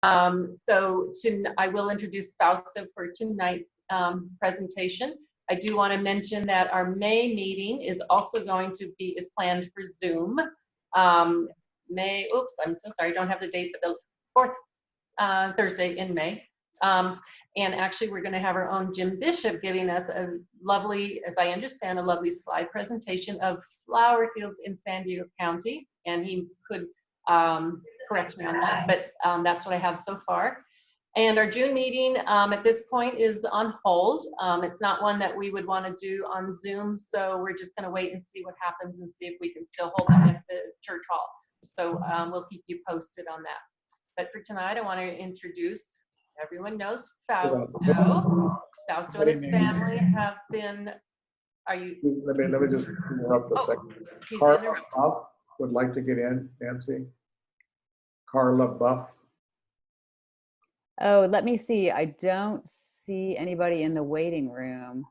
I will introduce Fausto for tonight's presentation. I do want to mention that our May meeting is also going to be, is planned for Zoom. Oops, I'm so sorry, I don't have the date, but the fourth Thursday in May. And actually we're going to have our own Jim Bishop giving us a lovely, as I understand, a lovely slide presentation of flower fields in San Diego County. And he could correct me on that, but that's what I have so far. And our June meeting at this point is on hold. It's not one that we would want to do on Zoom, so we're just going to wait and see what happens and see if we can still hold it at the church hall. So we'll keep you posted on that. But for tonight, I want to introduce, everyone knows Fausto. Fausto and his family have been, are you? Let me just interrupt a second. Carla Buff would like to get in, Nancy. Carla Buff. Oh, let me see. I don't see anybody in the waiting room.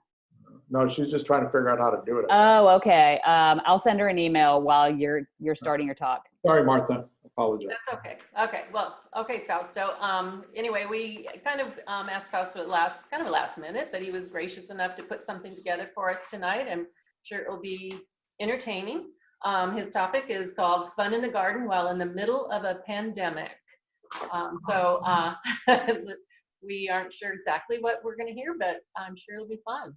No, she's just trying to figure out how to do it. Oh, okay. I'll send her an email while you're starting your talk. Sorry, Martha. Apologize. That's okay. Okay. Well, okay, Fausto. Anyway, we kind of asked Fausto at last minute, but he was gracious enough to put something together for us tonight. I'm sure it will be entertaining. His topic is called Fun in the Garden While in the Middle of a Pandemic. We aren't sure exactly what we're going to hear, but I'm sure it'll be fun.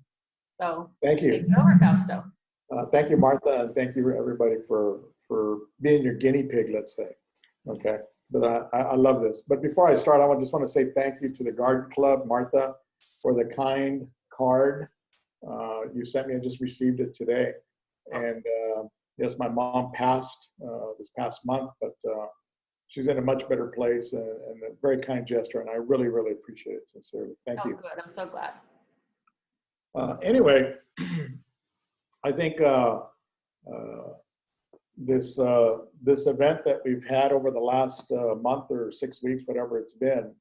So thank you. Take it over, Fausto. Thank you, Martha, and thank you everybody for being your guinea pig, let's say. Okay, but I love this. But before I start, I just want to say thank you to the Garden Club, Martha, for the kind card you sent me. I just received it today, and yes, my mom passed this past month, but she's in a much better place, and a very kind gesture, and I really, really appreciate it sincerely. Thank you. Good. I'm so glad. Anyway, I think this event that we've had over the last month or 6 weeks, whatever it's been,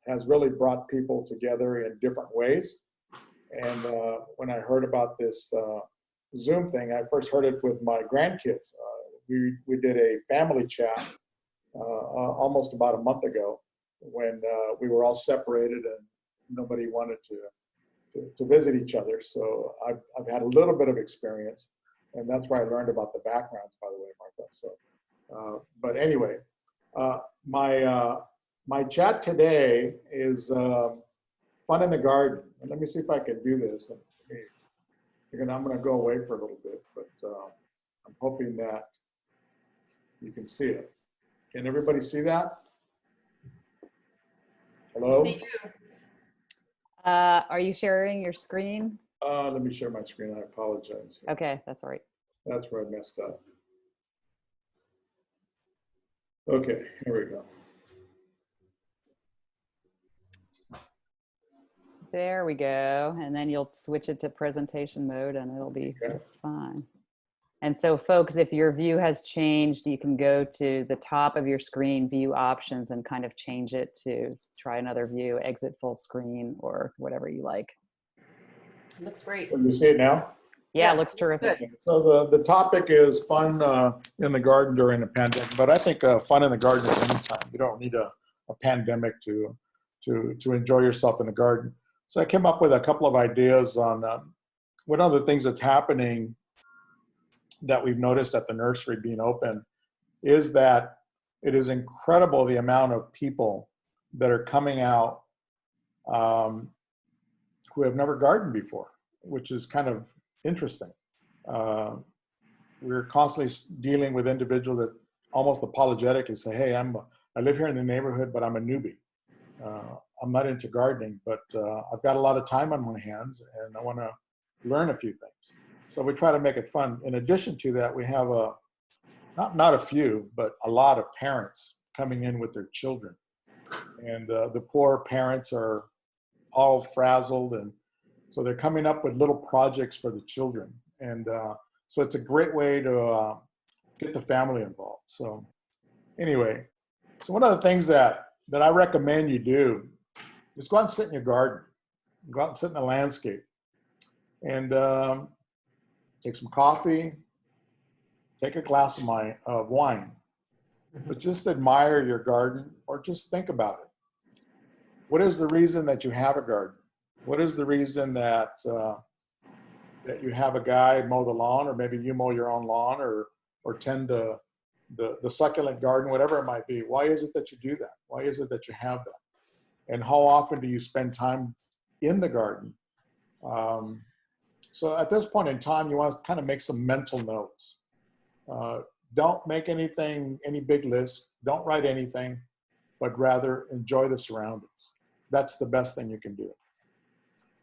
has really brought people together in different ways. And when I heard about this Zoom thing, I first heard it with my grandkids. We did a family chat almost about a month ago when we were all separated and nobody wanted to visit each other. So I've had a little bit of experience, and that's where I learned about the backgrounds, by the way, Martha. So, but anyway, my chat today is fun in the garden. And let me see if I can do this. I'm going to go away for a little bit, but I'm hoping that you can see it. Can everybody see that? Hello? Are you sharing your screen? Let me share my screen. I apologize. Okay, that's all right. That's where I messed up. Okay, here we go. There we go. And then you'll switch it to presentation mode and it'll be just fine. And so folks, if your view has changed, you can go to the top of your screen, view options, and kind of change it to try another view, exit full screen, or whatever you like. Looks great. Can you see it now? Yeah, it looks terrific. Good. So the topic is fun in the garden during a pandemic, but I think fun in the garden is anytime. You don't need a pandemic to enjoy yourself in the garden. So I came up with a couple of ideas on one of the things that's happening that we've noticed at the nursery being open is that it is incredible the amount of people that are coming out who have never gardened before, which is kind of interesting. We're constantly dealing with individuals that almost apologetically say, hey, I live here in the neighborhood, but I'm a newbie. I'm not into gardening, but I've got a lot of time on my hands and I want to learn a few things. So we try to make it fun. In addition to that, we have not a few, but a lot of parents coming in with their children. And the poor parents are all frazzled, and so they're coming up with little projects for the children. And so it's a great way to get the family involved. So anyway, so one of the things that I recommend you do is go out and sit in your garden. Go out and sit in the landscape. And take some coffee, take a glass of wine, but just admire your garden or just think about it. What is the reason that you have a garden? What is the reason that that you have a guy mow the lawn, or maybe you mow your own lawn, or tend the succulent garden, whatever it might be? Why is it that you do that? Why is it that you have that? And how often do you spend time in the garden? So at this point in time, you want to kind of make some mental notes. Don't make any big list. Don't write anything, but rather enjoy the surroundings. That's the best thing you can do.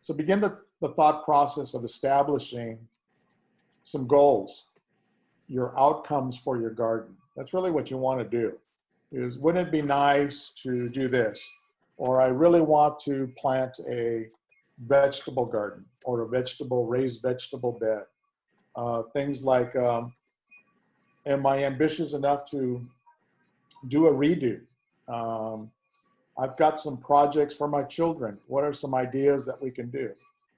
So begin the thought process of establishing some goals, your outcomes for your garden. That's really what you want to do. Is, wouldn't it be nice to do this? Or I really want to plant a vegetable garden or a raised vegetable bed. Things like, am I ambitious enough to do a redo? I've got some projects for my children. What are some ideas that we can do?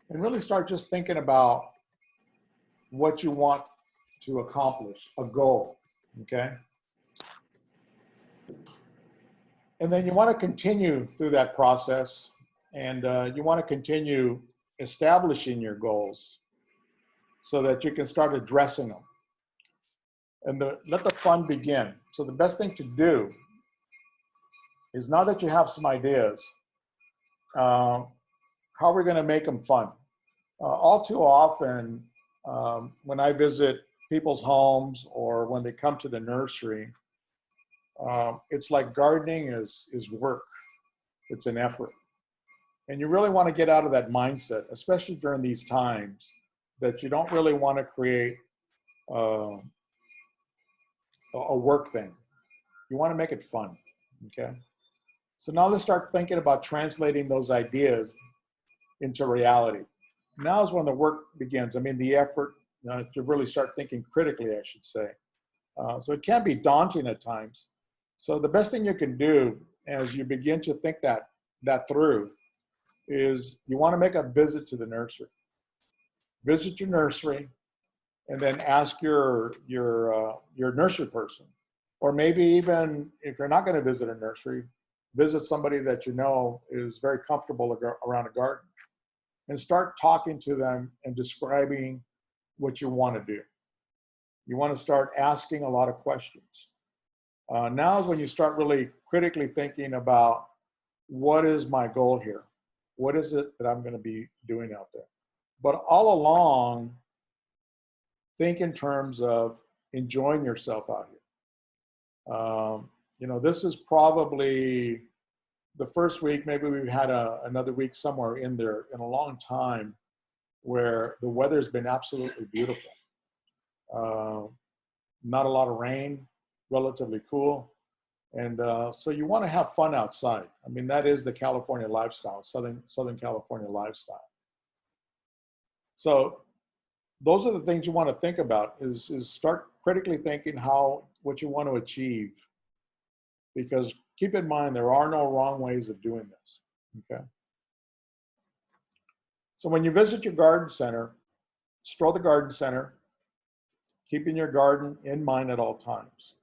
And really start just thinking about what you want to accomplish, a goal, okay? And then you want to continue through that process, and you want to continue establishing your goals so that you can start addressing them. And let the fun begin. So the best thing to do is, now that you have some ideas, how are we going to make them fun? All too often, when I visit people's homes or when they come to the nursery, it's like gardening is work. It's an effort. And you really want to get out of that mindset, especially during these times, that you don't really want to create a work thing. You want to make it fun, okay? So now let's start thinking about translating those ideas into reality. Now is when the work begins. I mean, the effort to really start thinking critically, I should say. So it can be daunting at times. So the best thing you can do as you begin to think that through is, you want to make a visit to the nursery. Visit your nursery, and then ask your nursery person, or maybe even if you're not going to visit a nursery, visit somebody that you know is very comfortable around a garden, and start talking to them and describing what you want to do. You want to start asking a lot of questions. Now is when you start really critically thinking about, what is my goal here? What is it that I'm going to be doing out there? But all along, think in terms of enjoying yourself out here. This is probably the first week, maybe we've had another week somewhere in there in a long time, where the weather's been absolutely beautiful. Not a lot of rain, relatively cool. And so you want to have fun outside. I mean, that is the California lifestyle, Southern California lifestyle. So those are the things you want to think about, is start critically thinking what you want to achieve. Because keep in mind, there are no wrong ways of doing this, okay? So when you visit your garden center, stroll the garden center, keeping your garden in mind at all times.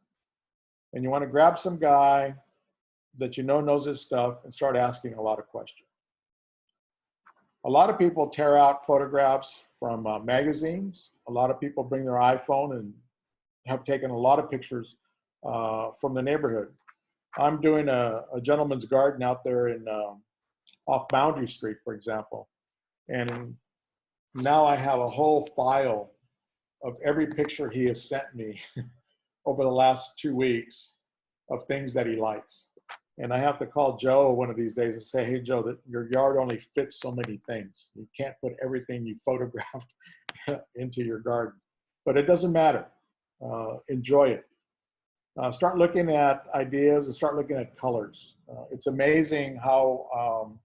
And you want to grab some guy that you know knows his stuff and start asking a lot of questions. A lot of people tear out photographs from magazines. A lot of people bring their iPhone and have taken a lot of pictures from the neighborhood. I'm doing a gentleman's garden out there in off Boundary Street, for example. And now I have a whole file of every picture he has sent me over the last 2 weeks of things that he likes. And I have to call Joe one of these days and say, hey, Joe, your yard only fits so many things. You can't put everything you photographed into your garden. But it doesn't matter. Enjoy it. Start looking at ideas and start looking at colors. It's amazing how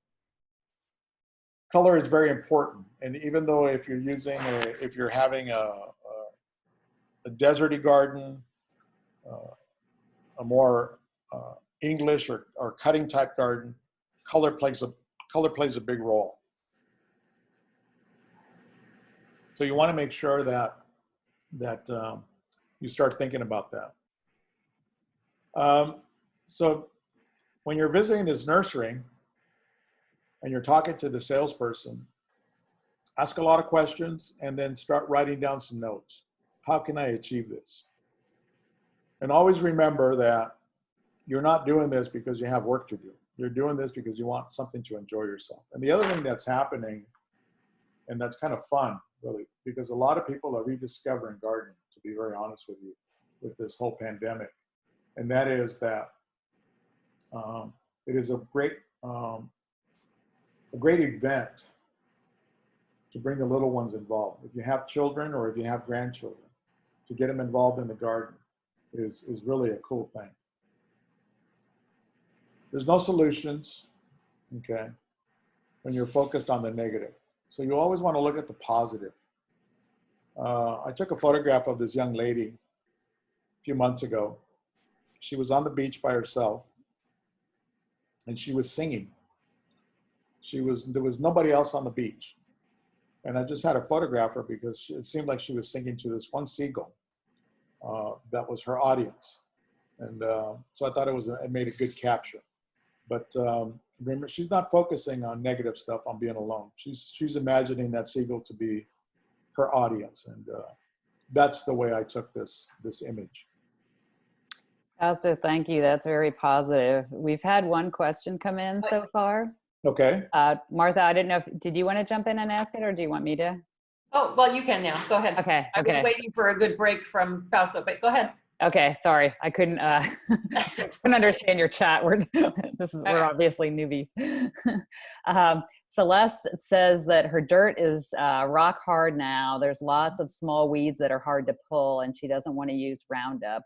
color is very important. And even though if you're having a deserty garden, a more English or cutting type garden, color plays a big role. So you want to make sure that you start thinking about that. So when you're visiting this nursery and you're talking to the salesperson, ask a lot of questions and then start writing down some notes. How can I achieve this? And always remember that you're not doing this because you have work to do. You're doing this because you want something to enjoy yourself. And the other thing that's happening, and that's kind of fun, really, because a lot of people are rediscovering gardening, to be very honest with you, with this whole pandemic. And that is that it is a great event to bring the little ones involved. If you have children or if you have grandchildren, to get them involved in the garden is really a cool thing. There's no solutions, okay, when you're focused on the negative. So you always want to look at the positive. I took a photograph of this young lady a few months ago. She was on the beach by herself and she was singing. There was nobody else on the beach. And I just had to photograph her because it seemed like she was singing to this one seagull. That was her audience. And so I thought it made a good capture. But remember, she's not focusing on negative stuff, on being alone. She's imagining that seagull to be her audience. And that's the way I took this image. Fausto, thank you. That's very positive. We've had one question come in so far. Okay. Martha, I didn't know did you want to jump in and ask it or do you want me to? Oh, well, you can now. Go ahead. Okay. I was waiting for a good break from Fausto, but go ahead. Okay, sorry, I couldn't understand your chat. We're obviously newbies. Celeste says that her dirt is rock hard now. There's lots of small weeds that are hard to pull, and she doesn't want to use Roundup.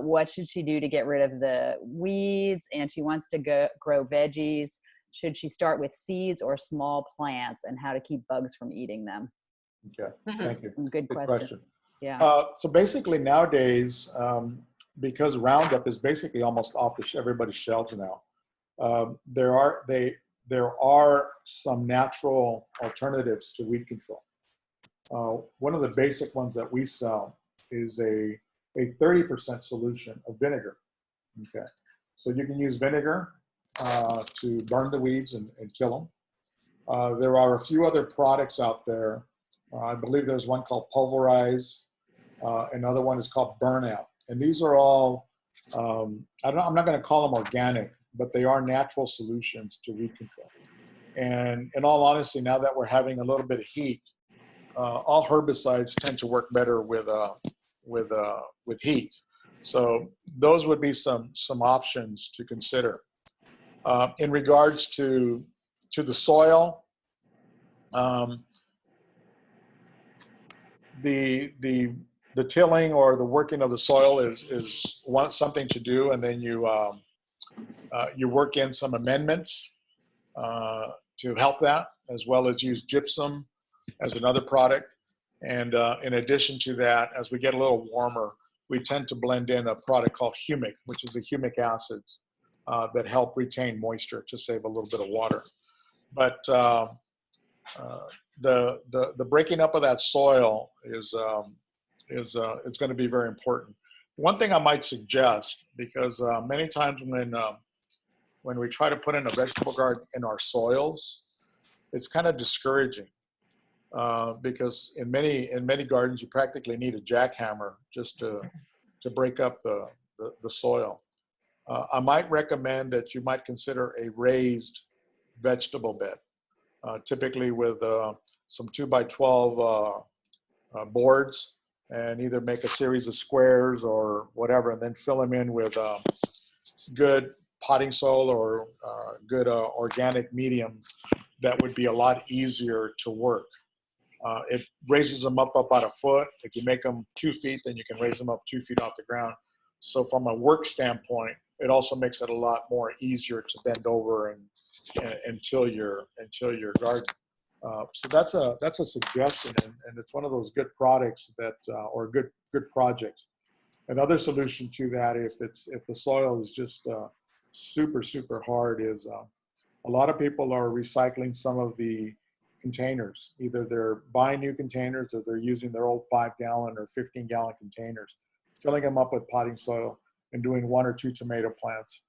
What should she do to get rid of the weeds? And she wants to grow veggies. Should she start with seeds or small plants, and how to keep bugs from eating them? Okay, thank you. Good question. Yeah. So basically nowadays, because Roundup is basically almost off everybody's shelves now, there are some natural alternatives to weed control. One of the basic ones that we sell is a 30% solution of vinegar. Okay, so you can use vinegar to burn the weeds and kill them. There are a few other products out there. I believe there's one called Pulverize. Another one is called Burnout. And these are all, I'm not going to call them organic, but they are natural solutions to weed control. And in all honesty, now that we're having a little bit of heat, all herbicides tend to work better with heat. So those would be some options to consider. In regards to the soil, the tilling or the working of the soil is something to do, and then you work in some amendments to help that, as well as use gypsum as another product. And in addition to that, as we get a little warmer, we tend to blend in a product called humic, which is the humic acids that help retain moisture to save a little bit of water. But the breaking up of that soil is going to be very important. One thing I might suggest, because many times when we try to put in a vegetable garden in our soils, it's kind of discouraging because in many gardens you practically need a jackhammer just to break up the soil. I might recommend that you might consider a raised vegetable bed, typically with some 2x12 boards, and either make a series of squares or whatever, and then fill them in with good potting soil or good organic medium. That would be a lot easier to work. It raises them up about a foot. If you make them 2 feet, then you can raise them up 2 feet off the ground. So from a work standpoint, it also makes it a lot more easier to bend over and till your garden. So that's a suggestion, and it's one of those good products that or good projects. Another solution to that, if the soil is just super hard, is a lot of people are recycling some of the containers. Either they're buying new containers or they're using their old 5-gallon or 15-gallon containers, filling them up with potting soil, and doing 1 or 2 tomato plants,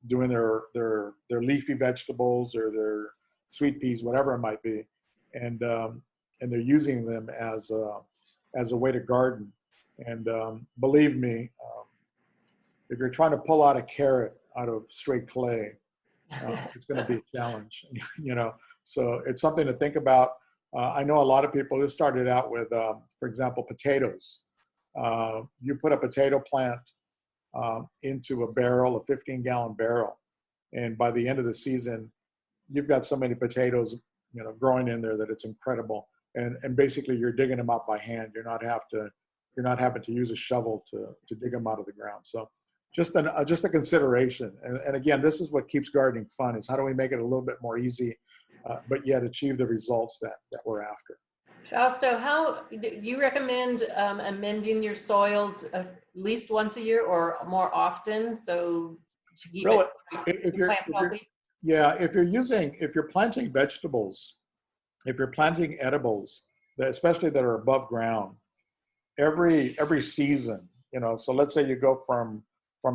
doing their leafy vegetables or their sweet peas, whatever it might be, and they're using them as a way to garden. And believe me, if you're trying to pull out a carrot out of straight clay, it's going to be a challenge, you know. So it's something to think about. I know a lot of people, this started out with, for example, potatoes. You put a potato plant into a barrel, a 15-gallon barrel, and by the end of the season, you've got so many potatoes, you know, growing in there that it's incredible. And basically, you're digging them out by hand. You're not having to use a shovel to dig them out of the ground. So just a consideration. And again, this is what keeps gardening fun, is how do we make it a little bit more easy, but yet achieve the results that we're after. Fausto, how do you recommend amending your soils at least once a year or more often, so to keep Really, the plants healthy? if you're planting vegetables, if you're planting edibles, especially that are above ground, every season, you know, so let's say you go from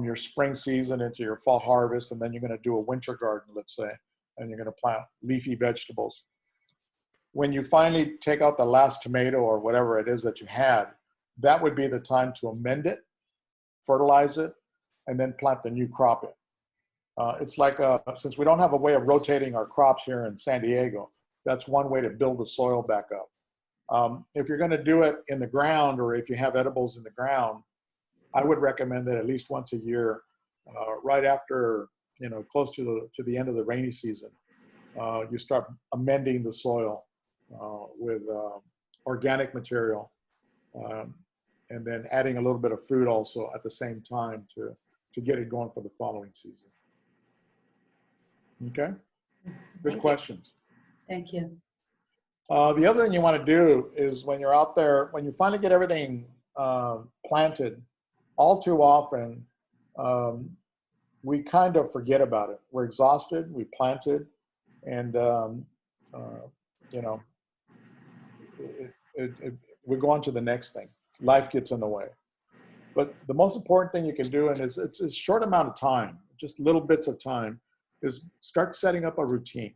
your spring season into your fall harvest, and then you're going to do a winter garden, let's say, and you're going to plant leafy vegetables. When you finally take out the last tomato or whatever it is that you had, that would be the time to amend it, fertilize it, and then plant the new crop in. It's like, since we don't have a way of rotating our crops here in San Diego, that's one way to build the soil back up. If you're going to do it in the ground, or if you have edibles in the ground, I would recommend that at least once a year, right after, you know, close to the end of the rainy season, you start amending the soil with organic material, and then adding a little bit of food also at the same time to get it going for the following season. Okay, good questions. Thank you. The other thing you want to do is when you're out there, when you finally get everything planted, all too often we kind of forget about it. We're exhausted, we planted, and you know, we go on to the next thing. Life gets in the way. But the most important thing you can do, and it's a short amount of time, just little bits of time, is start setting up a routine.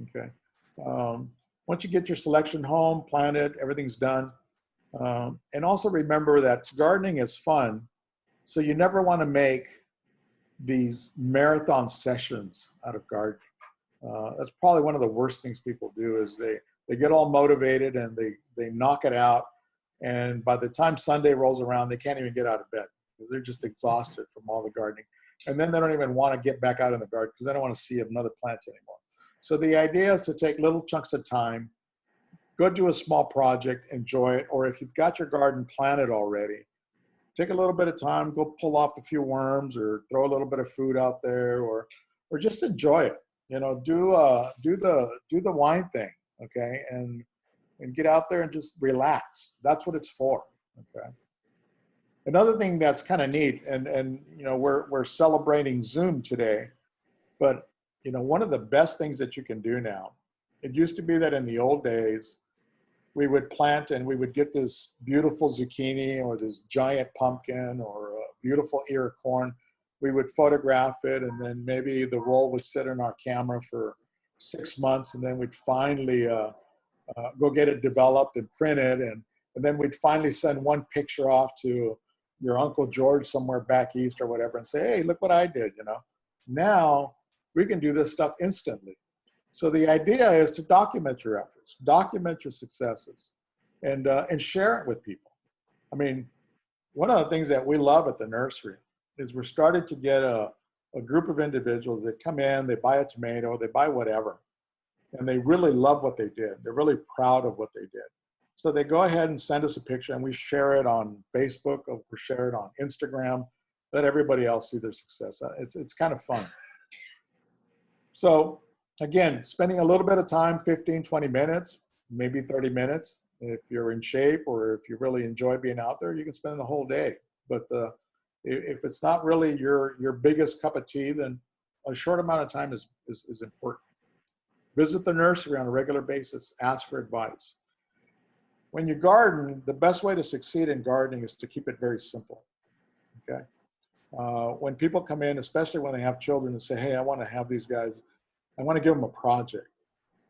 Okay. Once you get your selection home, planted, everything's done. And also remember that gardening is fun. So you never want to make these marathon sessions out of gardening. That's probably one of the worst things people do, is they get all motivated and they knock it out. And by the time Sunday rolls around, they can't even get out of bed because they're just exhausted from all the gardening. And then they don't even want to get back out in the garden because they don't want to see another plant anymore. So the idea is to take little chunks of time, go do a small project, enjoy it. Or if you've got your garden planted already, take a little bit of time, go pull off a few worms or throw a little bit of food out there, or just enjoy it. You know, do the wine thing, okay, and get out there and just relax. That's what it's for, okay. Another thing that's kind of neat, and you know, we're celebrating Zoom today, but you know, one of the best things that you can do now, it used to be that in the old days, we would plant and we would get this beautiful zucchini or this giant pumpkin or a beautiful ear of corn. We would photograph it, and then maybe the roll would sit in our camera for 6 months, and then we'd finally go get it developed and printed, and then we'd finally send one picture off to your Uncle George somewhere back east or whatever and say, hey, look what I did, you know. Now we can do this stuff instantly. So the idea is to document your efforts, document your successes, and share it with people. I mean, one of the things that we love at the nursery is we're starting to get a group of individuals that come in, they buy a tomato, they buy whatever, and they really love what they did. They're really proud of what they did. So they go ahead and send us a picture, and we share it on Facebook, or we share it on Instagram, let everybody else see their success. It's kind of fun. So again, spending a little bit of time, 15, 20 minutes, maybe 30 minutes. If you're in shape or if you really enjoy being out there, you can spend the whole day. But if it's not really your biggest cup of tea, then a short amount of time is important. Visit the nursery on a regular basis. Ask for advice. When you garden, the best way to succeed in gardening is to keep it very simple. Okay. When people come in, especially when they have children, and say, hey, I want to have these guys, I want to give them a project.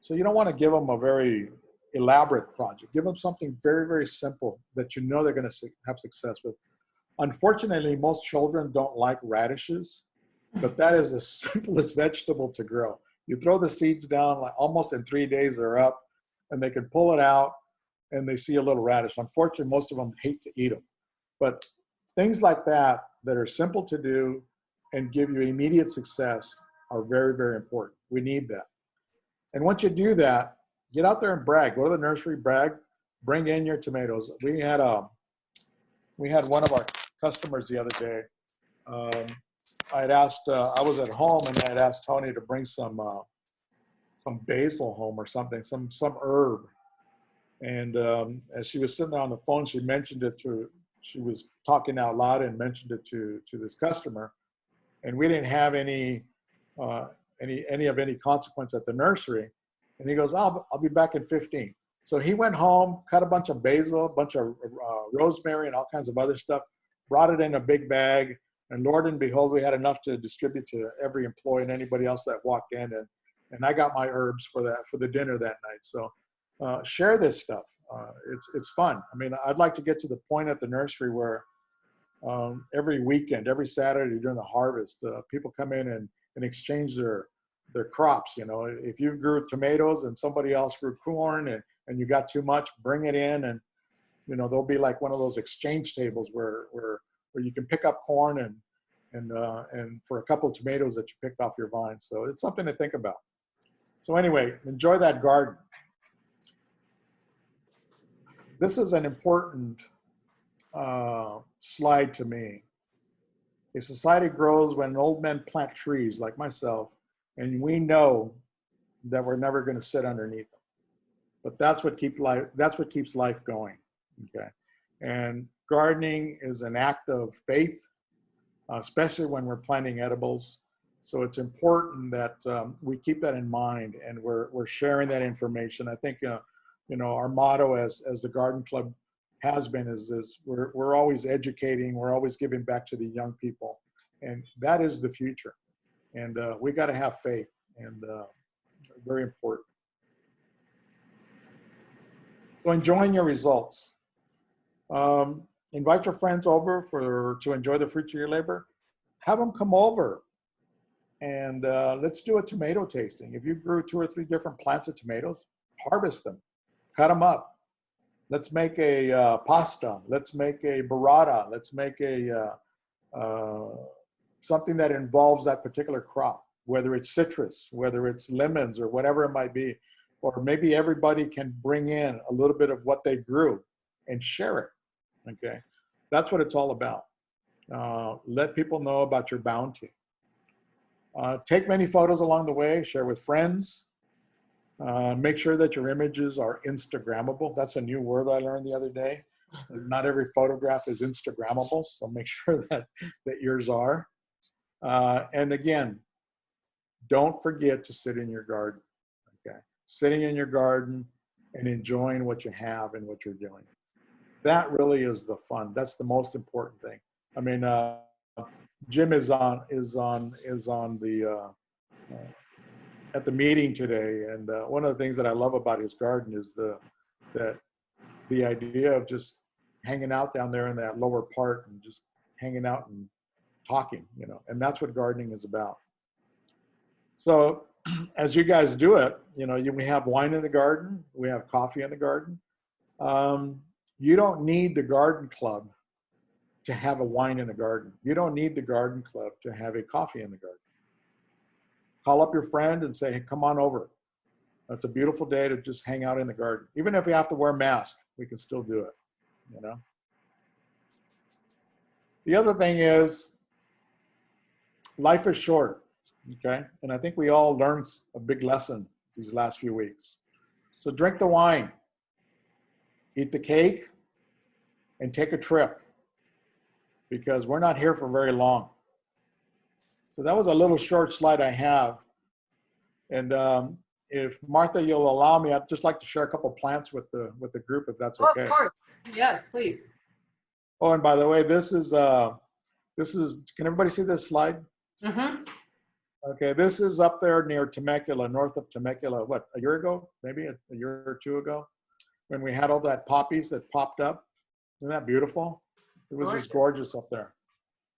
So you don't want to give them a very elaborate project. Give them something very, very simple that you know they're going to have success with. Unfortunately, most children don't like radishes, but that is the simplest vegetable to grow. You throw the seeds down, like almost in 3 days they're up, and they can pull it out and they see a little radish. Unfortunately, most of them hate to eat them. But things like that are simple to do and give you immediate success are very, very important. We need that. And once you do that, get out there and brag. Go to the nursery, brag, bring in your tomatoes. We had one of our customers the other day. I had asked, I was at home and I had asked Tony to bring some basil home or something, some herb. And as she was sitting there on the phone, she was talking out loud and mentioned it to this customer. And we didn't have any consequence at the nursery. And he goes, I'll be back in 15. So he went home, cut a bunch of basil, a bunch of rosemary and all kinds of other stuff, brought it in a big bag. And Lord and behold, we had enough to distribute to every employee and anybody else that walked in. And I got my herbs for the dinner that night. So share this stuff. It's fun. I mean, I'd like to get to the point at the nursery where every weekend, every Saturday during the harvest, people come in and exchange their crops. You know, if you grew tomatoes and somebody else grew corn and you got too much, bring it in, and you know, there'll be like one of those exchange tables where you can pick up corn and for a couple of tomatoes that you picked off your vine. So it's something to think about. So anyway, enjoy that garden. This is an important slide to me. A society grows when old men plant trees like myself, and we know that we're never going to sit underneath them. But that's what keeps life going. Okay, and gardening is an act of faith, especially when we're planting edibles. So it's important that we keep that in mind, and we're sharing that information. I think you know, our motto as the Garden Club has been is we're always educating, we're always giving back to the young people, and that is the future. And we got to have faith, and very important. So enjoying your results. Invite your friends over to enjoy the fruits of your labor. Have them come over, and let's do a tomato tasting. If you grew 2 or 3 different plants of tomatoes, harvest them, cut them up. Let's make a pasta. Let's make a burrata. Let's make a something that involves that particular crop, whether it's citrus, whether it's lemons, or whatever it might be. Or maybe everybody can bring in a little bit of what they grew and share it. Okay, that's what it's all about. Let people know about your bounty. Take many photos along the way, share with friends. Make sure that your images are Instagrammable. That's a new word I learned the other day. Not every photograph is Instagrammable, so make sure that yours are. And again, don't forget to sit in your garden. Okay, sitting in your garden and enjoying what you have and what you're doing. That really is the fun. That's the most important thing. I mean, Jim is on the at the meeting today, and one of the things that I love about his garden is the idea of just hanging out down there in that lower part and just hanging out and talking, you know, and that's what gardening is about. So as you guys do it, you know, we have wine in the garden, we have coffee in the garden. You don't need the garden club to have a wine in the garden. You don't need the garden club to have a coffee in the garden. Call up your friend and say, hey, come on over. It's a beautiful day to just hang out in the garden. Even if we have to wear a mask, we can still do it, you know. The other thing is, life is short, okay? And I think we all learned a big lesson these last few weeks. So drink the wine, eat the cake, and take a trip, because we're not here for very long. So that was a little short slide I have. And if Martha, you'll allow me, I'd just like to share a couple plants with the group, if that's okay. Of course, yes, please. Oh, and by the way, this is This is, can everybody see this slide? Mm-hmm. Okay, this is up there near Temecula, north of Temecula, what, a year ago? Maybe a year or two ago? When we had all that poppies that popped up. Isn't that beautiful? It was just gorgeous up there.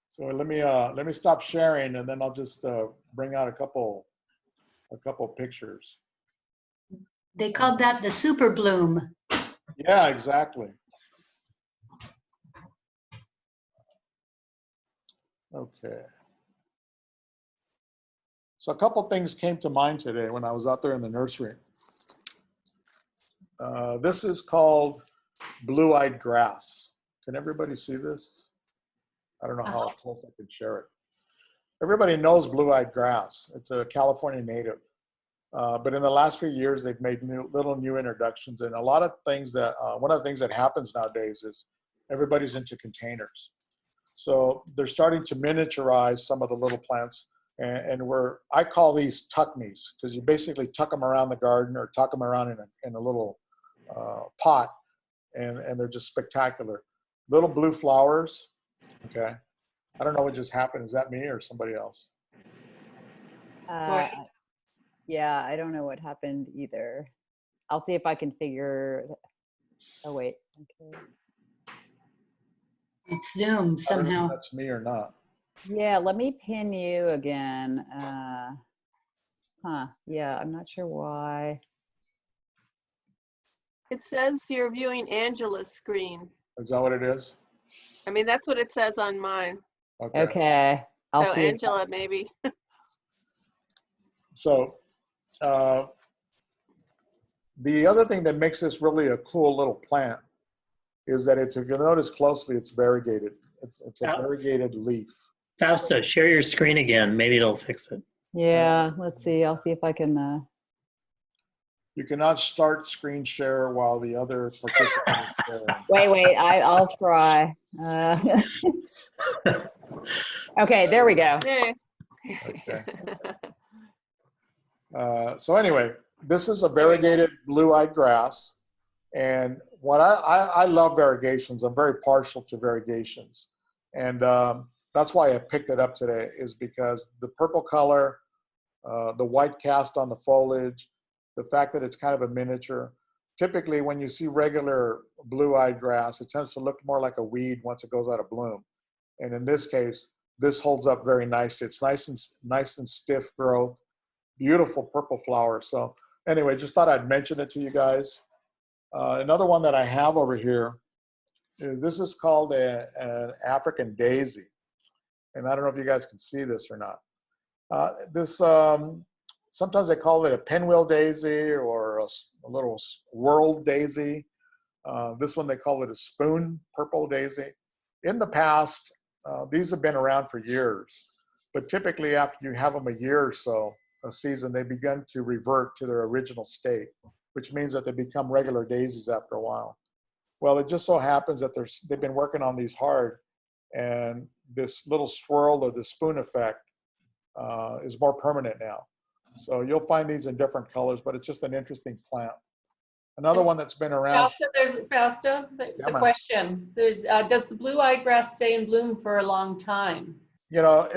So let me stop sharing, and then I'll just bring out a couple pictures. They called that the super bloom. Yeah, exactly. Okay. So a couple things came to mind today when I was out there in the nursery. This is called blue-eyed grass. Can everybody see this? I don't know how close I can share it. Everybody knows blue-eyed grass. It's a California native. But in the last few years, they've made little new introductions. And a lot of things that, one of the things that happens nowadays is everybody's into containers. So they're starting to miniaturize some of the little plants. And I call these tuck-me's, because you basically tuck them around the garden or tuck them around in a little pot. And they're just spectacular. Little blue flowers, okay? I don't know what just happened. Is that me or somebody else? Yeah, I don't know what happened either. I'll see if I can figure. Oh wait. Okay. It's Zoom I don't know somehow. if that's me or not. Yeah, let me pin you again. Yeah, I'm not sure why. It says you're viewing Angela's screen. Is that what it is? I mean, that's what it says on mine. Okay. Okay. I'll So see. Angela, maybe. So the other thing that makes this really a cool little plant is that it's, if you notice closely, it's variegated. It's a variegated leaf. Fausto, share your screen again. Maybe it'll fix it. Yeah, let's see. I'll see if I can. You cannot start screen share while the other participant is sharing. Wait. I'll try. Okay, there we go. Hey. Okay. So anyway, this is a variegated blue-eyed grass. And what I love variegations. I'm very partial to variegations. And that's why I picked it up today, is because the purple color, the white cast on the foliage, the fact that it's kind of a miniature. Typically, when you see regular blue-eyed grass, it tends to look more like a weed once it goes out of bloom. And in this case, this holds up very nicely. It's nice and stiff growth, beautiful purple flowers. So anyway, just thought I'd mention it to you guys. Another one that I have over here, this is called an African daisy. And I don't know if you guys can see this or not. Sometimes they call it a pinwheel daisy or a little world daisy. This one, they call it a spoon purple daisy. In the past, these have been around for years, but typically after you have them a year or so, a season, they begin to revert to their original state, which means that they become regular daisies after a while. Well, it just so happens that they've been working on these hard, and this little swirl or the spoon effect is more permanent now. So you'll find these in different colors, but it's just an interesting plant. Another one that's been around. Fausto, there's a question. Does the blue-eyed grass stay in bloom for a long time? You know,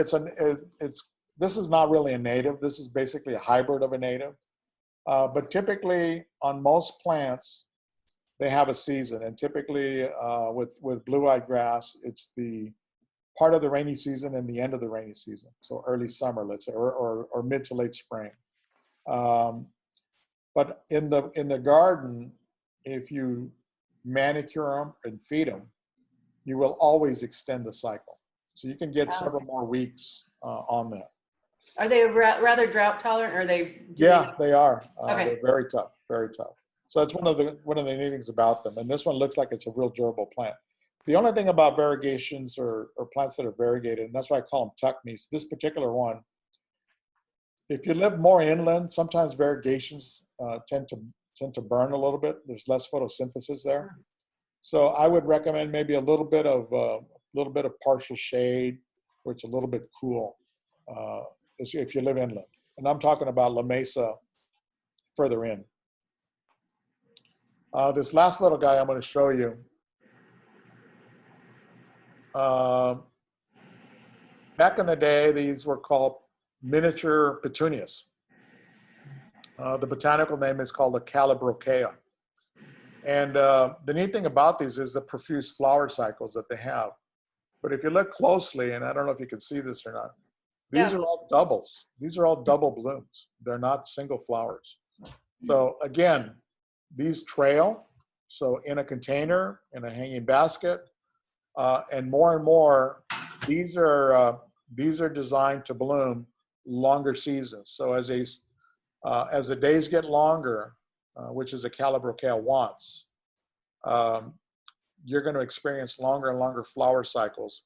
this is not really a native. This is basically a hybrid of a native. But typically on most plants, they have a season. And typically with blue-eyed grass, it's the part of the rainy season and the end of the rainy season. So early summer, let's say, or mid to late spring. But in the garden, if you manicure them and feed them, you will always extend the cycle. So you can get several more weeks on that. Are they rather drought tolerant, or are they? Yeah, they are. Okay. They're very tough, very tough. So it's one of the neat things about them. And this one looks like it's a real durable plant. The only thing about variegations or plants that are variegated, and that's why I call them tuck-me's, this particular one, if you live more inland, sometimes variegations tend to burn a little bit. There's less photosynthesis there. So I would recommend maybe a little bit of partial shade, where it's a little bit cool, if you live inland. And I'm talking about La Mesa further in. This last little guy I'm going to show you. Back in the day, these were called miniature petunias. The botanical name is called a calibrachoa. And the neat thing about these is the profuse flower cycles that they have. But if you look closely, and I don't know if you can see this or not, these Yeah. are all doubles. These are all double blooms. They're not single flowers. So again, these trail. So in a container, in a hanging basket, and more, these are designed to bloom longer seasons. So as the days get longer, which is a calibrachoa wants, you're going to experience longer and longer flower cycles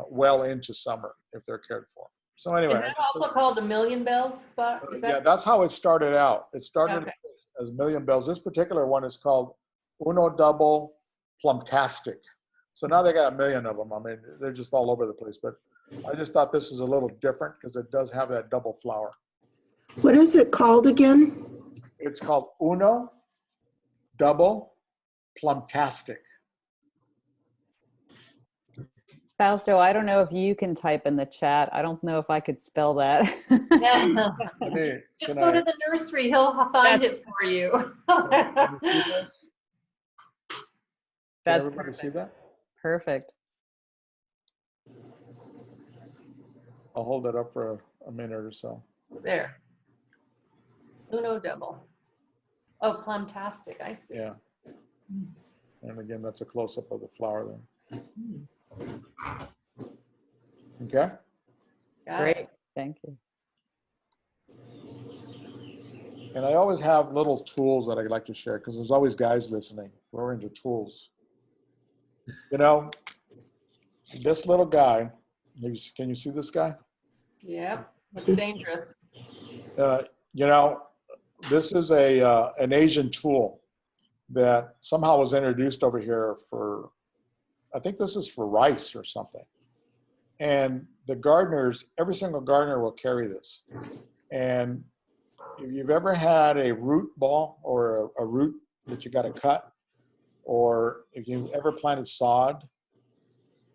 well into summer if they're cared for. So anyway, Is that also called the million bells? Is that? yeah, that's how it started out. It started Okay. as million bells. This particular one is called Uno Double Plumtastic. So now they got a million of them. I mean, they're just all over the place. But I just thought this is a little different because it does have that double flower. What is it called again? It's called Uno Double Plumtastic. Fausto, I don't know if you can type in the chat. I don't know if I could spell that. Yeah. Let me- Just can go I- to the nursery. He'll find it for you. can you see this? Can That's everybody see that? perfect. I'll hold it up for a minute or so. There. Uno double. Oh, plumtastic. I see. Yeah. And again, that's a close-up of the flower there. Okay. Got Great. it. Thank you. And I always have little tools that I'd like to share because there's always guys listening. We're into tools. You know, this little guy, can you see this guy? Yep. It's dangerous. You know, this is an Asian tool that somehow was introduced over here for, I think this is for rice or something. And the gardeners, every single gardener will carry this. And if you've ever had a root ball or a root that you got to cut, or if you've ever planted sod,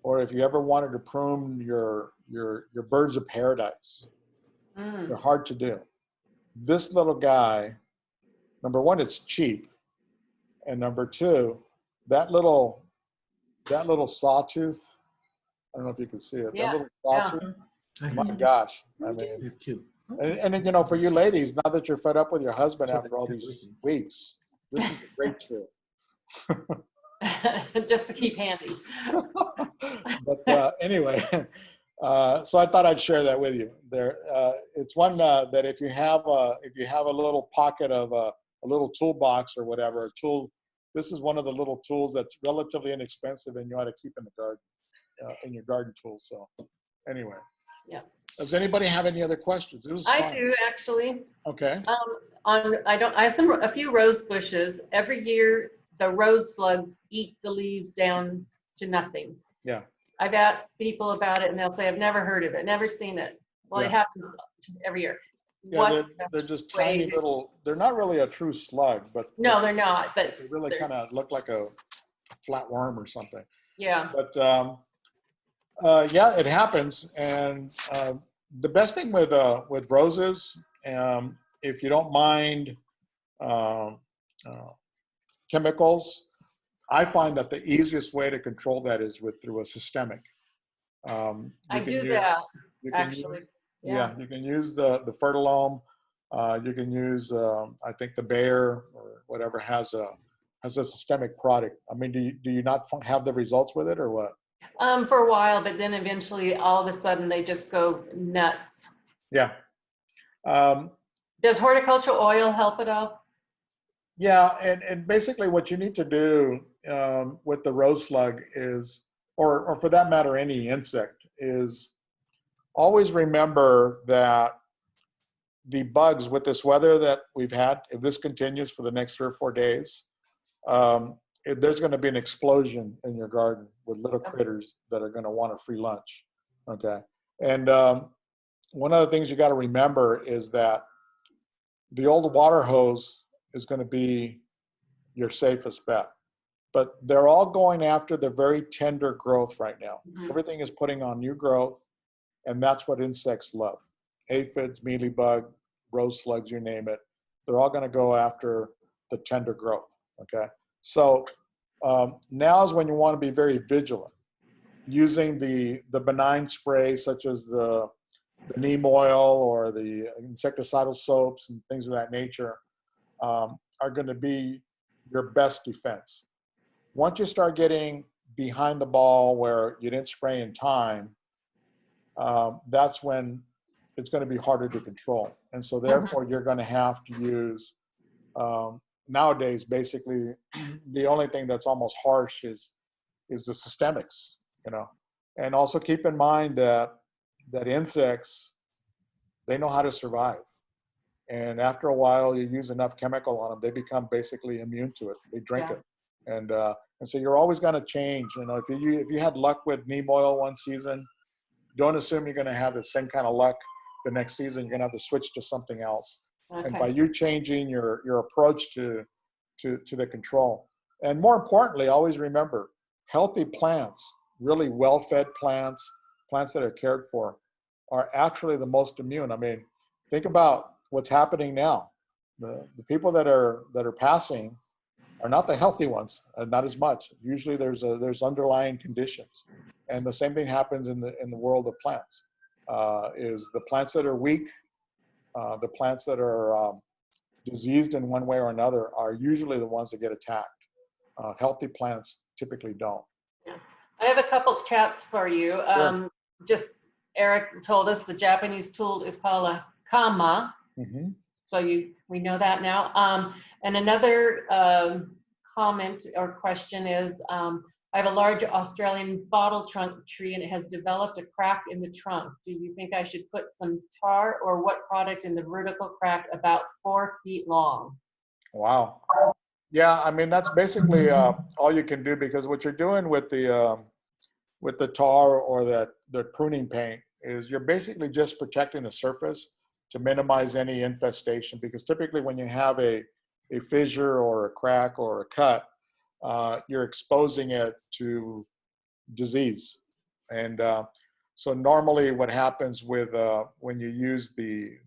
or if you ever wanted to prune your birds of paradise, they're hard to do. This little guy, number one, it's cheap. And number two, that little sawtooth, I don't know if you can see it, Yeah, that little yeah. sawtooth, I my gosh. I I mean, have two. and you know, for you ladies, now that you're fed up with your husband after all these weeks, this is a great tool. Just to keep handy. But anyway, so I thought I'd share that with you. There, it's one that if you have a little pocket of a little toolbox or whatever, a tool, this is one of the little tools that's relatively inexpensive and you ought to keep in the garden, in your garden tools. So anyway, Yeah. Does anybody have any other questions? It was I fun. do actually. Okay. I have a few rose bushes. Every year the rose slugs eat the leaves down to nothing. Yeah. I've asked people about it and they'll say, I've never heard of it, never seen it. Well, Yeah. it happens every year. Yeah, What's the they're best just way tiny to- little, they're not really a true slug, but No, they're not, but they really they're- kind of look like a flat worm or something. yeah. But yeah, it happens. And the best thing with roses, if you don't mind chemicals, I find that the easiest way to control that is through a systemic. I do that actually. Yeah, you can use the Fertilome. You can use I think the Bayer or whatever has a systemic product. I mean, do you not have the results with it or what? For a while, but then eventually all of a sudden they just go nuts. Yeah. Does horticultural oil help at all? Yeah, and basically what you need to do with the rose slug is, or for that matter, any insect, is always remember that the bugs with this weather that we've had, if this continues for the next 3 or 4 days, there's going to be an explosion in your garden with little critters that are going to want a free lunch. Okay. And one of the things you got to remember is that the old water hose is going to be your safest bet. But they're all going after the very tender growth right now. Mhm. Everything is putting on new growth. And that's what insects love. Aphids, mealybug, rose slugs, you name it. They're all going to go after the tender growth, okay? So now is when you want to be very vigilant. Using the benign sprays such as the neem oil or the insecticidal soaps and things of that nature are going to be your best defense. Once you start getting behind the ball where you didn't spray in time, that's when it's going to be harder to control. And so therefore you're going to have to use, nowadays, basically the only thing that's almost harsh is the systemics, you know. And also keep in mind that insects, they know how to survive. And after a while, you use enough chemical on them, they become basically immune to it. They drink it. And so you're always going to change. You know, if you had luck with neem oil one season, don't assume you're going to have the same kind of luck the next season. You're going to have to switch to something else. Okay. And by you changing your approach to the control. And more importantly, always remember, healthy plants, really well-fed plants that are cared for, are actually the most immune. I mean, think about what's happening now. The people that are passing are not the healthy ones, not as much. Usually there's underlying conditions. And the same thing happens in the world of plants. Is the plants that are weak, the plants that are diseased in one way or another are usually the ones that get attacked. Healthy plants typically don't. I have a couple of chats for you. Sure. Just Eric told us the Japanese tool is called a kama. Mm-hmm. So we know that now. And another comment or question is, I have a large Australian bottle trunk tree and it has developed a crack in the trunk. Do you think I should put some tar or what product in the vertical crack about 4 feet long? Wow. Yeah, I mean, that's basically all you can do, because what you're doing with the tar or the pruning paint is you're basically just protecting the surface to minimize any infestation, because typically when you have a fissure or a crack or a cut, you're exposing it to disease. And so normally what happens with when you use the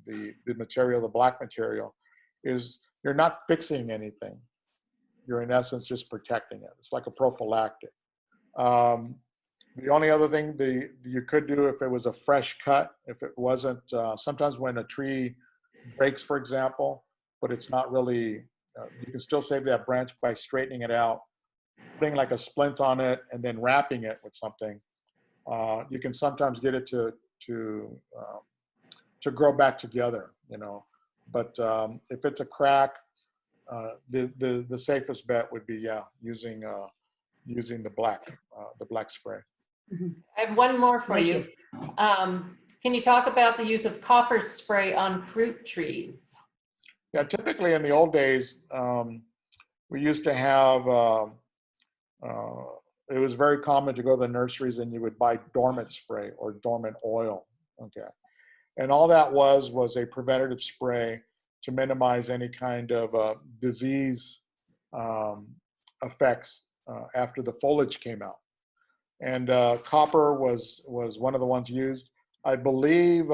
material, the black material, is you're not fixing anything. You're in essence just protecting it. It's like a prophylactic. The only other thing you could do if it was a fresh cut, if it wasn't, sometimes when a tree breaks, for example, but it's not really, you can still save that branch by straightening it out, putting like a splint on it, and then wrapping it with something. You can sometimes get it to grow back together, you know. But if it's a crack, the safest bet would be using the black spray. I have one more for Thank you. Can you talk about the use of copper spray on fruit trees? Yeah, typically in the old days, we used to have, it was very common to go to the nurseries and you would buy dormant spray or dormant oil, okay? And all that was a preventative spray to minimize any kind of disease effects after the foliage came out. And copper was one of the ones used. I believe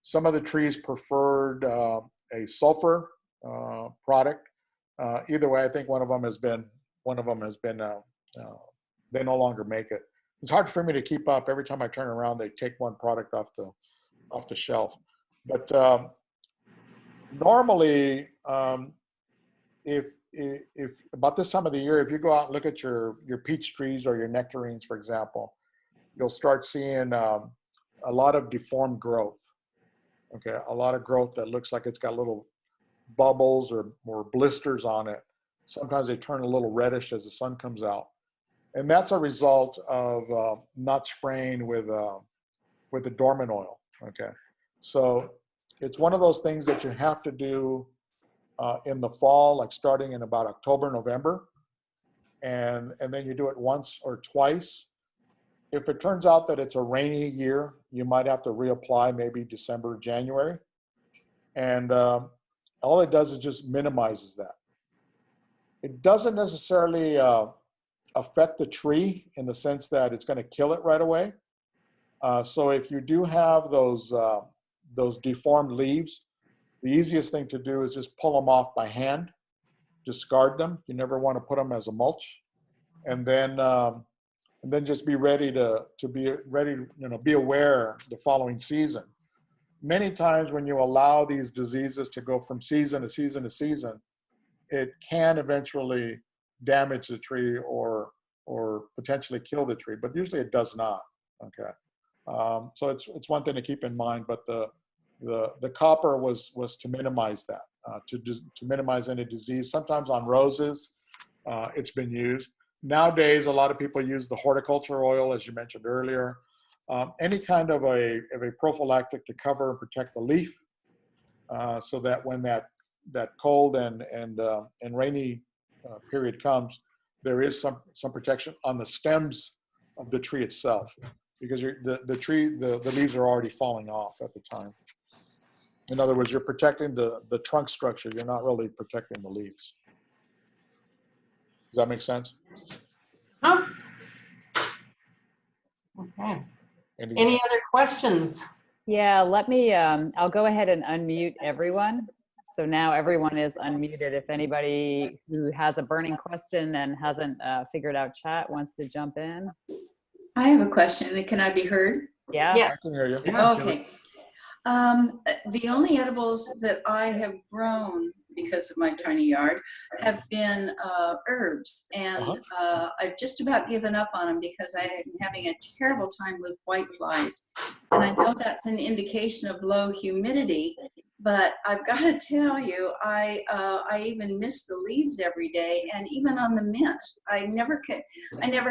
some of the trees preferred a sulfur product. Either way, I think one of them has been they no longer make it. It's hard for me to keep up. Every time I turn around, they take one product off the shelf. But normally, if about this time of the year, if you go out and look at your peach trees or your nectarines, for example, you'll start seeing a lot of deformed growth. Okay, a lot of growth that looks like it's got little bubbles or blisters on it. Sometimes they turn a little reddish as the sun comes out, and that's a result of not spraying with the dormant oil. Okay, so it's one of those things that you have to do in the fall, like starting in about October, November, and then you do it once or twice. If it turns out that it's a rainy year, you might have to reapply maybe December, January. And all it does is just minimizes that. It doesn't necessarily affect the tree in the sense that it's going to kill it right away, So if you do have those deformed leaves, the easiest thing to do is just pull them off by hand, discard them. You never want to put them as a mulch, and then just be ready to be ready, be aware the following season. Many times when you allow these diseases to go from season to season to season, it can eventually damage the tree or potentially kill the tree, but usually it does not. Okay, so it's one thing to keep in mind, but the copper was to minimize that, to minimize any disease. Sometimes on roses, it's been used. Nowadays, a lot of people use the horticulture oil, as you mentioned earlier. Any kind of a prophylactic to cover and protect the leaf, so that when that cold and rainy period comes, there is some protection on the stems of the tree itself, because the leaves are already falling off at the time. In other words, you're protecting the trunk structure. You're not really protecting the leaves. Does that make sense? Huh? Okay. Any other questions? Yeah, let me, I'll go ahead and unmute everyone. So now everyone is unmuted. If anybody who has a burning question and hasn't figured out chat wants to jump in. I have a question. Can I be heard? Yeah. Yes. I can hear you. Okay. The only edibles that I have grown because of my tiny yard have been herbs, and I've just about given up on them because I am having a terrible time with whiteflies. And I know that's an indication of low humidity, but I've got to tell you, I even miss the leaves every day, and even on the mint, I never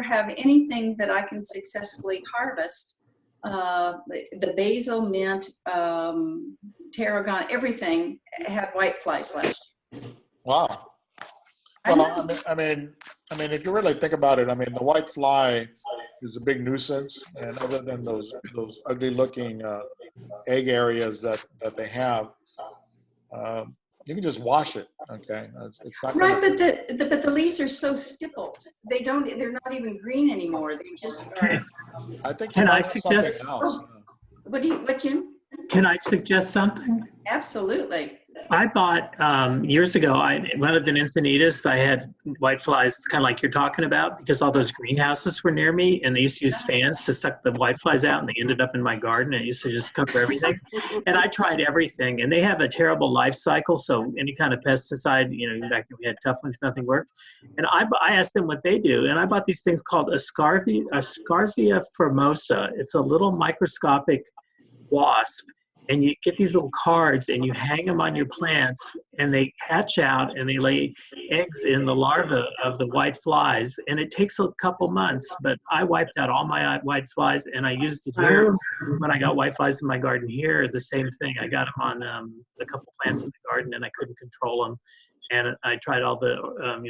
have anything that I can successfully harvest. The basil, mint, tarragon, everything had whiteflies last year. Wow. Well, I mean, if you really think about it, I mean, the white fly is a big nuisance, and other than those ugly-looking egg areas that they have, you can just wash it. Okay, it's not right. But the leaves are so stippled; they're not even green anymore. They just are. I think. Can I suggest? What, Jim? Can I suggest something? Absolutely. I bought years ago. One of the Encinitas, I had whiteflies, kind of like you're talking about, because all those greenhouses were near me, and they used to use fans to suck the whiteflies out, and they ended up in my garden. And it used to just cover everything. And I tried everything, and they have a terrible life cycle. So any kind of pesticide, back then we had tough ones, nothing worked. And I asked them what they do, and I bought these things called Ascarsia formosa. It's a little microscopic wasp. And you get these little cards and you hang them on your plants, and they hatch out and they lay eggs in the larvae of the white flies. And it takes a couple months, but I wiped out all my white flies, and I used it here. When I got white flies in my garden here, the same thing. I got them on a couple plants in the garden, and I couldn't control them. And I tried all the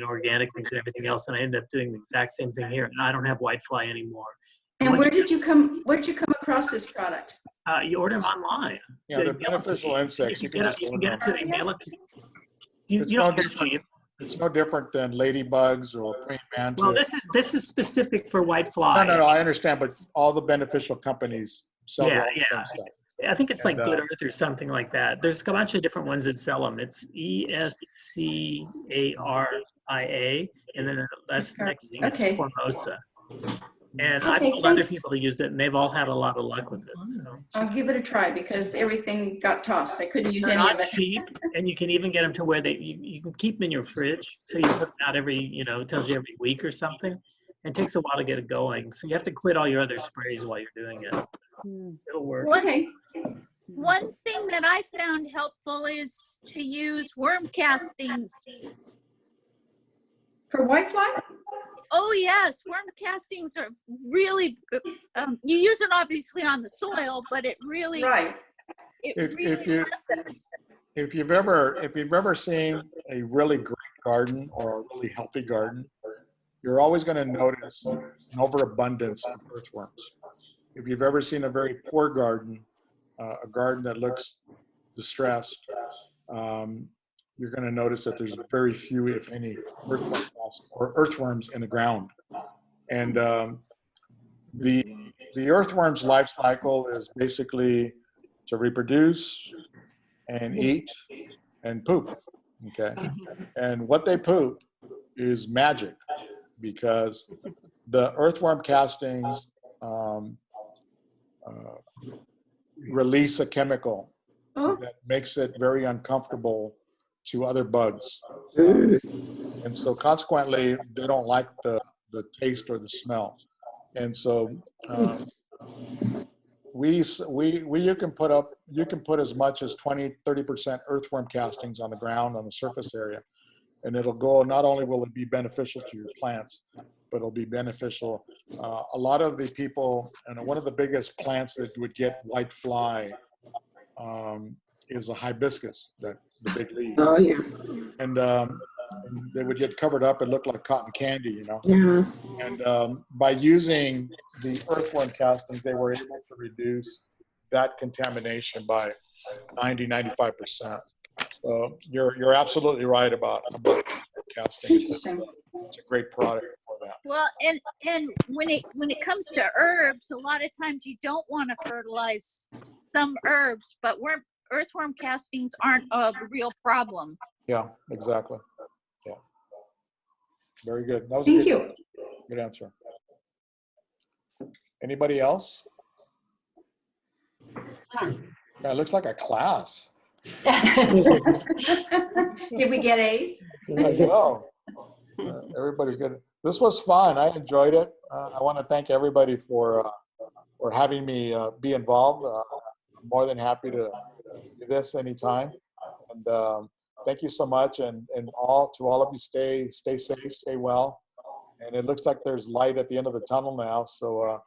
organic things and everything else, and I ended up doing the exact same thing here. And I don't have white fly anymore. And where'd you come across this product? You order them online. Yeah, they're beneficial insects. You can get it to they mail it to you. It's no different than ladybugs or praying mantis. Well, this is specific for white fly. No, I understand, but all the beneficial companies sell Yeah. stuff. I think it's like Good Earth or something like that. There's a bunch of different ones that sell them. It's ESCARIA, and then that's the next thing. It's Formosa. And I've told other people to use it, and they've all had a lot of luck with it. So I'll give it a try because everything got tossed. I couldn't use any of it. They're not cheap, and you can even get them to where you can keep them in your fridge. So you put them out it tells you every week or something. And it takes a while to get it going. So you have to quit all your other sprays while you're doing it. It'll work. Okay. One thing that I found helpful is to use worm castings. For whitefly? Oh yes, worm castings are really, you use it obviously on the soil, but it really, If you've ever seen a really great garden or a really healthy garden, you're always going to notice an overabundance of earthworms. If you've ever seen a very poor garden, a garden that looks distressed, you're going to notice that there's very few, if any, earthworms in the ground. And the the earthworm's life cycle is basically to reproduce and eat and poop. Okay. And what they poop is magic, because the earthworm castings release a chemical that makes it very uncomfortable to other bugs. And so consequently, they don't like the taste or the smell. And so you can put as much as 20-30% earthworm castings on the ground, on the surface area, and it'll go, not only will it be beneficial to your plants, but it'll be beneficial. A lot of the people, and one of the biggest plants that would get white fly is a hibiscus, that the big leaf. Oh, yeah. And they would get covered up and look like cotton candy, you know. Yeah. And by using the earthworm castings, they were able to reduce that contamination by 90-95%. So you're absolutely right about casting. It's a great product for that. Well, and when it comes to herbs, a lot of times you don't want to fertilize some herbs, but earthworm castings aren't a real problem. Yeah, exactly. Yeah. Very good. That was Thank you. Good answer. Anybody else? Yeah, it looks like a class. Did we get A's? I know. Everybody's good. This was fun. I enjoyed it. I want to thank everybody for having me be involved. I'm more than happy to do this anytime. And thank you so much. And to all of you, stay safe, stay well. And it looks like there's light at the end of the tunnel now. So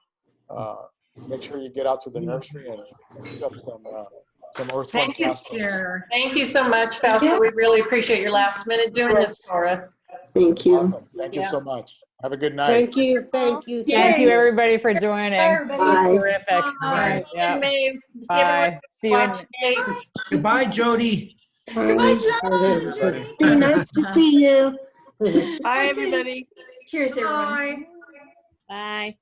make sure you get out to the nursery and pick up some earthworm Thank you, castings. Thank you so much, Fausto. We really appreciate your last minute doing this for us. Thank you. Awesome. Thank you so much. Have a good night. Thank you. Thank you. Thank you, everybody, for joining. Bye, It everybody. was Bye. terrific. Bye. Yeah. In May, Bye. See you in watch dates. Goodbye, Jody. Goodbye, John. Everybody. Be nice to see you. Bye, everybody. Cheers, everyone. Bye.